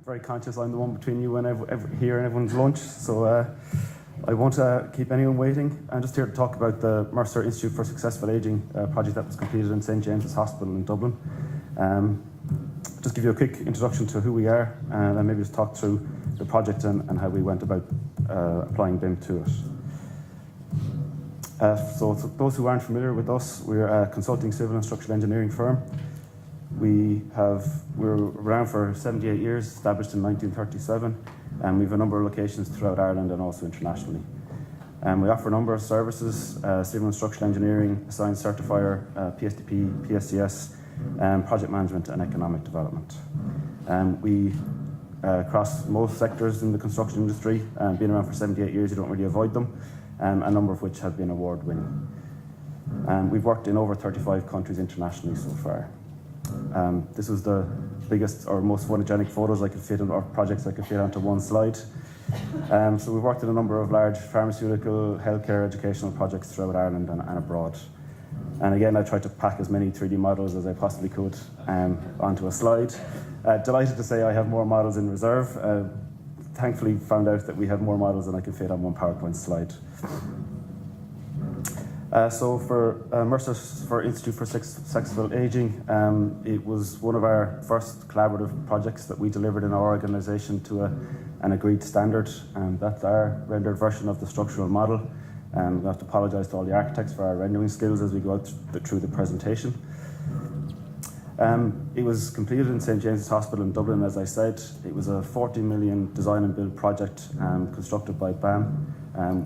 very conscious I'm the one between you and here and everyone's lunch, so I won't keep anyone waiting. I'm just here to talk about the Mercer Institute for Successful Ageing project that was completed in St James's Hospital in Dublin. Just give you a quick introduction to who we are, and then maybe just talk through the project and how we went about applying BIM to it. So for those who aren't familiar with us, we're a consulting civil and structural engineering firm. We're around for 78 years, established in 1937, and we have a number of locations throughout Ireland and also internationally. We offer a number of services: civil and structural engineering, assigned certifier, PSDP, PSCS, project management and economic development. We across most sectors in the construction industry, being around for 78 years, you don't really avoid them, a number of which have been award-winning. We've worked in over 35 countries internationally so far. This was the biggest or most photogenic photos I could fit in, or projects I could fit onto one slide. So we've worked in a number of large pharmaceutical, healthcare, educational projects throughout Ireland and abroad. And again, I tried to pack as many 3D models as I possibly could onto a slide. Delighted to say I have more models in reserve. Thankfully found out that we had more models than I could fit on one PowerPoint slide. So for Mercer Institute for Successful Ageing, it was one of our first collaborative projects that we delivered in our organisation to an agreed standard, and that's our rendered version of the structural model. We have to apologise to all the architects for our rendering skills as we go out through the presentation. It was completed in St James's Hospital in Dublin, as I said. It was a 40 million design and build project constructed by BAM.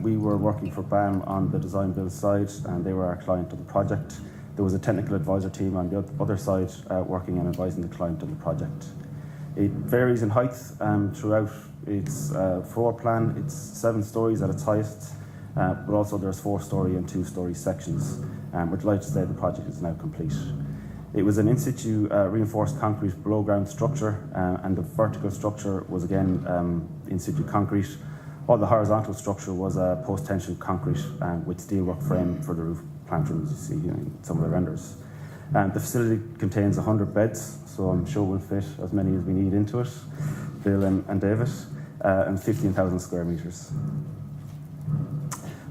We were working for BAM on the design build side, and they were our client of the project. There was a technical advisor team on the other side working and advising the client on the project. It varies in height throughout its floor plan. It's 7 stories at its highest, but also there's 4-story and 2-story sections. We're delighted to say the project is now complete. It was an in-situ reinforced concrete below-ground structure, and the vertical structure was again in-situ concrete. All the horizontal structure was a post-tension concrete with steelwork frame for the roof plantrums, you see here in some of the renders. The facility contains 100 beds, so I'm sure we'll fit as many as we need into it, Bill and David, and 15,000 square metres.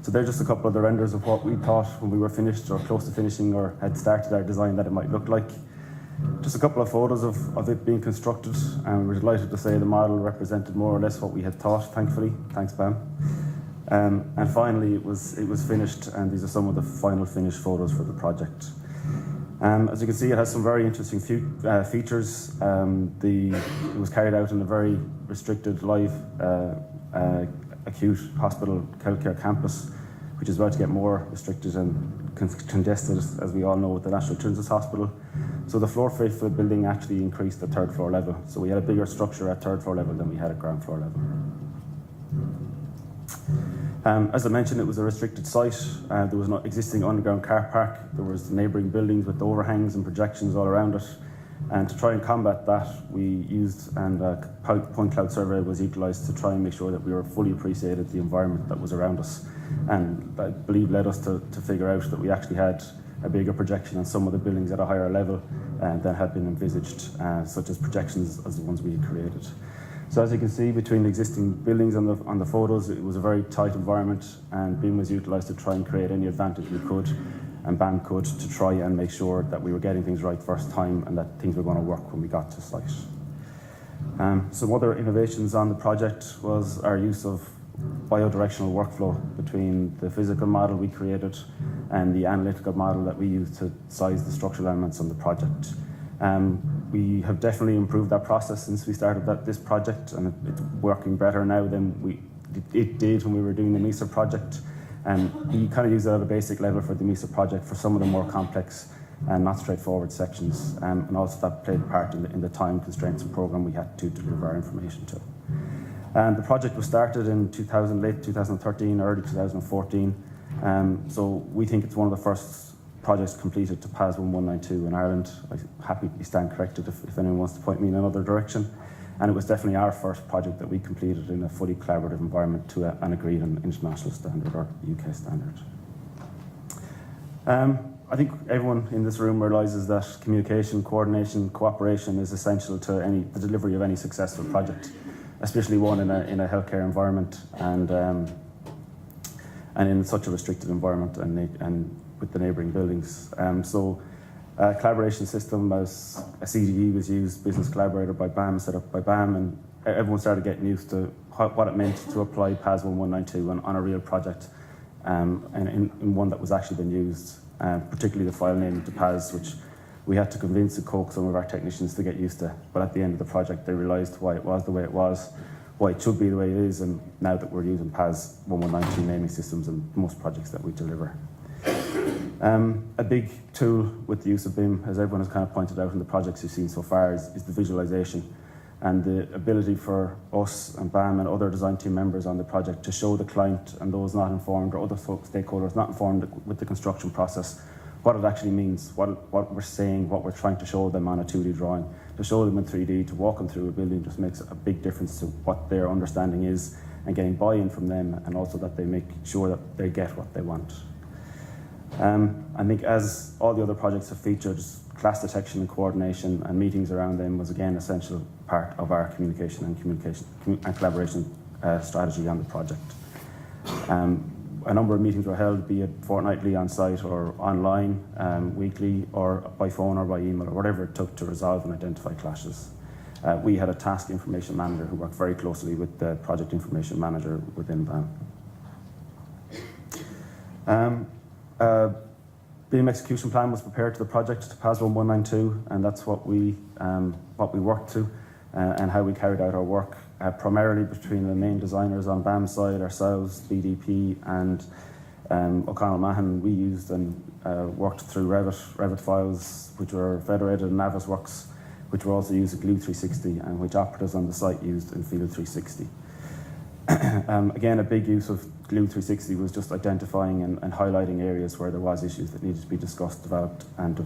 So they're just a couple of the renders of what we thought when we were finished or close to finishing or had started our design that it might look like. Just a couple of photos of it being constructed, and we're delighted to say the model represented more or less what we had thought, thankfully. Thanks, BAM. And finally, it was finished, and these are some of the final finished photos for the project. As you can see, it has some very interesting features. It was carried out in a very restricted live acute hospital healthcare campus, which is about to get more restricted and congested, as we all know, with the National Children's Hospital. So the floor plate for the building actually increased at 3rd floor level. So we had a bigger structure at 3rd floor level than we had at ground floor level. As I mentioned, it was a restricted site. There was no existing underground car park. There was neighbouring buildings with overhangs and projections all around it. And to try and combat that, we used, and a point cloud survey was utilised to try and make sure that we were fully appreciated the environment that was around us. And I believe led us to figure out that we actually had a bigger projection on some of the buildings at a higher level than had been envisaged, such as projections as the ones we had created. So as you can see, between the existing buildings on the photos, it was a very tight environment, and BIM was utilised to try and create any advantage we could, and BAM could, to try and make sure that we were getting things right first time and that things were going to work when we got to site. Some other innovations on the project was our use of biodirectional workflow between the physical model we created and the analytical model that we used to size the structural elements on the project. We have definitely improved that process since we started this project, and it's working better now than it did when we were doing the MESA project. And we kind of use it at a basic level for the MESA project for some of the more complex and not straightforward sections, and also that played a part in the time constraints and program we had to deliver our information to. The project was started in late 2013, early 2014, so we think it's one of the first projects completed to PAS 1192 in Ireland. I'm happy to stand corrected if anyone wants to point me in another direction. And it was definitely our first project that we completed in a fully collaborative environment to an agreed international standard or UK standard. I think everyone in this room realises that communication, coordination, cooperation is essential to the delivery of any successful project, especially one in a healthcare environment and in such a restricted environment and with the neighbouring buildings. So a collaboration system as a CDE was used, business collaborator by BAM, set up by BAM, and everyone started getting used to what it meant to apply PAS 1192 on a real project, and in one that was actually being used, particularly the file name to PAS, which we had to convince and coax some of our technicians to get used to. But at the end of the project, they realised why it was the way it was, why it should be the way it is, and now that we're using PAS 1192 naming systems in most projects that we deliver. A big tool with the use of BIM, as everyone has kind of pointed out in the projects you've seen so far, is the visualization and the ability for us and BAM and other design team members on the project to show the client and those not informed or other stakeholders not informed with the construction process what it actually means, what we're saying, what we're trying to show them on a 2D drawing. To show them in 3D, to walk them through a building just makes a big difference to what their understanding is and getting buy-in from them, and also that they make sure that they get what they want. I think as all the other projects have featured, class detection and coordination and meetings around them was again an essential part of our communication and collaboration strategy on the project. A number of meetings were held, be it fortnightly on site or online, weekly or by phone or by email or whatever it took to resolve and identify clashes. We had a task information manager who worked very closely with the project information manager within BAM. BIM execution plan was prepared to the project to PAS 1192, and that's what we worked to and how we carried out our work, primarily between the main designers on BAM side, ourselves, BDP, and O'Connell Mahon. We used and worked through Revit files, which were federated in Navisworks, which were also used in Glue 360, and which operatives on the site used in Field 360. Again, a big use of Glue 360 was just identifying and highlighting areas where there was issues that needed to be discussed, developed, and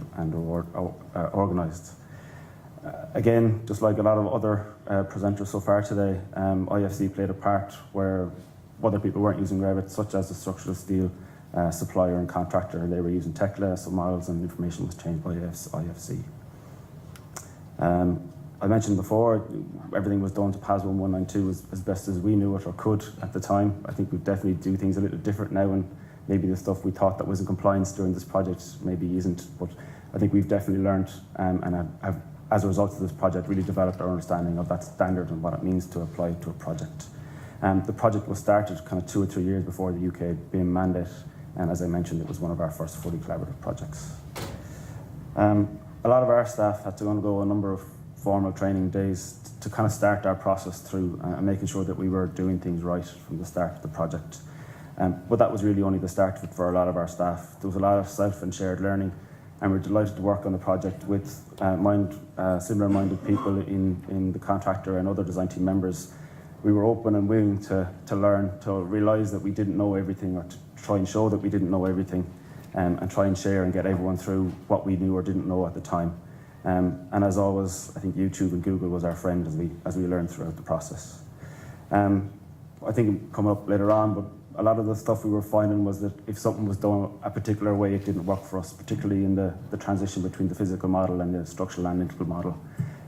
organised. Again, just like a lot of other presenters so far today, IFC played a part where other people weren't using Revit, such as the structural steel supplier and contractor. They were using Tekla, so models and information was changed by IFC. I mentioned before, everything was done to PAS 1192 as best as we knew it or could at the time. I think we definitely do things a little different now, and maybe the stuff we thought that was in compliance during this project maybe isn't, but I think we've definitely learned and have, as a result of this project, really developed our understanding of that standard and what it means to apply to a project. The project was started kind of 2 or 3 years before the UK BIM mandate, and as I mentioned, it was one of our first fully collaborative projects. A lot of our staff had to undergo a number of formal training days to kind of start our process through and making sure that we were doing things right from the start of the project. But that was really only the start of it for a lot of our staff. There was a lot of self and shared learning, and we're delighted to work on the project with similar-minded people in the contractor and other design team members. We were open and willing to learn, to realise that we didn't know everything, or to try and show that we didn't know everything, and try and share and get everyone through what we knew or didn't know at the time. And as always, I think YouTube and Google was our friend as we learned throughout the process. I think it'll come up later on, but a lot of the stuff we were finding was that if something was done a particular way, it didn't work for us, particularly in the transition between the physical model and the structural analytical model.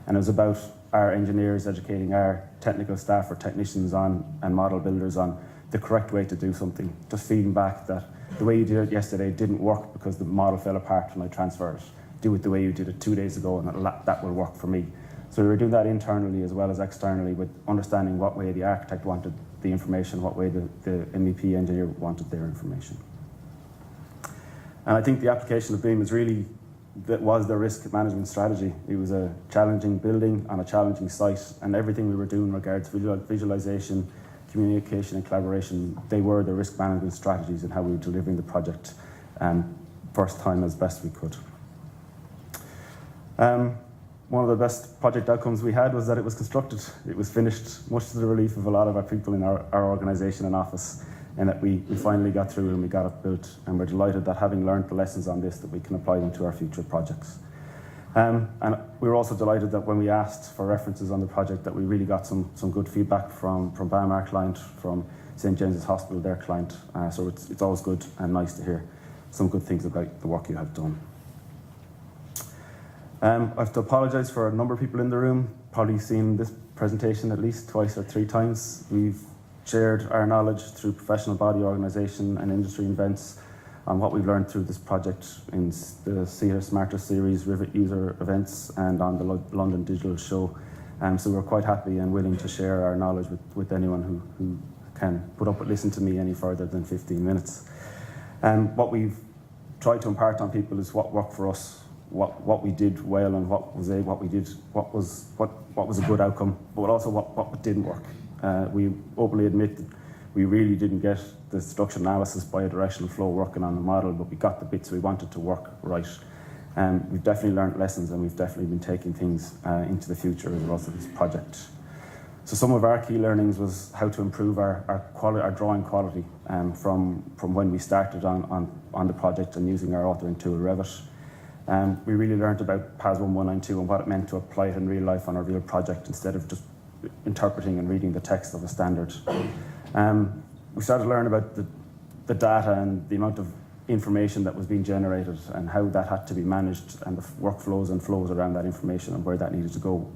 And it was about our engineers educating our technical staff or technicians on, and model builders on, the correct way to do something. Just feeding back that the way you did it yesterday didn't work because the model fell apart when I transferred it. Do it the way you did it 2 days ago, and that will work for me. So we were doing that internally as well as externally, with understanding what way the architect wanted the information, what way the MEP engineer wanted their information. And I think the application of BIM was the risk management strategy. It was a challenging building on a challenging site, and everything we were doing in regards to visualization, communication and collaboration, they were the risk management strategies and how we were delivering the project first time as best we could. One of the best project outcomes we had was that it was constructed. It was finished, much to the relief of a lot of our people in our organisation and office, and that we finally got through and we got it built. And we're delighted that, having learned the lessons on this, that we can apply them to our future projects. And we were also delighted that when we asked for references on the project, that we really got some good feedback from BAM, our client, from St James's Hospital, their client. So it's always good and nice to hear some good things about the work you have done. I have to apologise for a number of people in the room, probably seen this presentation at least twice or 3 times. We've shared our knowledge through professional body organisation and industry events on what we've learned through this project in the CitA Smarter Series, Rivet user events, and on the London Digital Show. So we're quite happy and willing to share our knowledge with anyone who can put up with listen to me any further than 15 minutes. What we've tried to impart on people is what worked for us, what we did well, and what was a good outcome, but also what didn't work. We openly admit that we really didn't get the structural analysis bidirectional flow working on the model, but we got the bits we wanted to work right. We've definitely learned lessons, and we've definitely been taking things into the future as a result of this project. So some of our key learnings was how to improve our drawing quality from when we started on the project and using our authoring tool Revit. We really learned about PAS 1192 and what it meant to apply it in real life on a real project instead of just interpreting and reading the text of a standard. We started to learn about the data and the amount of information that was being generated and how that had to be managed, and the workflows and flows around that information and where that needed to go.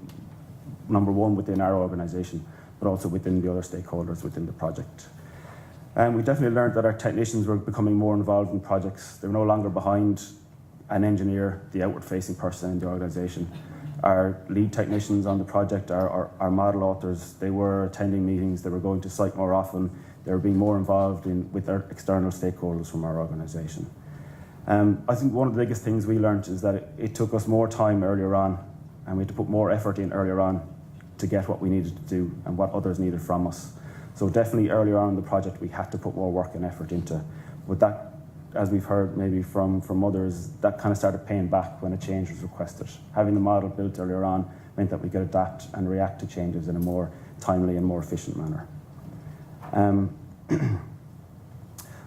Number one, within our organisation, but also within the other stakeholders within the project. We definitely learned that our technicians were becoming more involved in projects. They were no longer behind an engineer, the outward-facing person in the organisation. Our lead technicians on the project, our model authors, they were attending meetings, they were going to site more often, they were being more involved with our external stakeholders from our organisation. I think one of the biggest things we learned is that it took us more time earlier on, and we had to put more effort in earlier on to get what we needed to do and what others needed from us. So definitely earlier on in the project we had to put more work and effort into. But that, as we've heard maybe from others, that kind of started paying back when a change was requested. Having the model built earlier on meant that we could adapt and react to changes in a more timely and more efficient manner.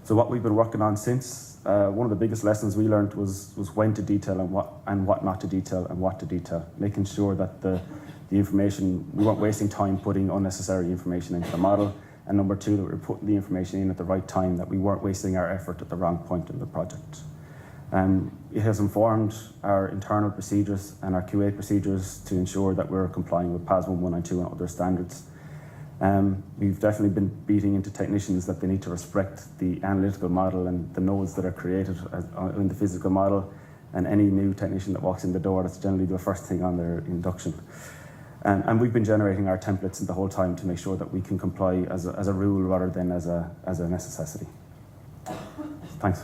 So what we've been working on since, one of the biggest lessons we learned was when to detail and what not to detail and what to detail, making sure that the information, we weren't wasting time putting unnecessary information into the model, and number two, that we were putting the information in at the right time, that we weren't wasting our effort at the wrong point in the project. It has informed our internal procedures and our QA procedures to ensure that we're complying with PAS 1192 and other standards. We've definitely been beating into technicians that they need to respect the analytical model and the nodes that are created in the physical model, and any new technician that walks in the door, that's generally the first thing on their induction. And we've been generating our templates the whole time to make sure that we can comply as a rule rather than as a necessity. Thanks.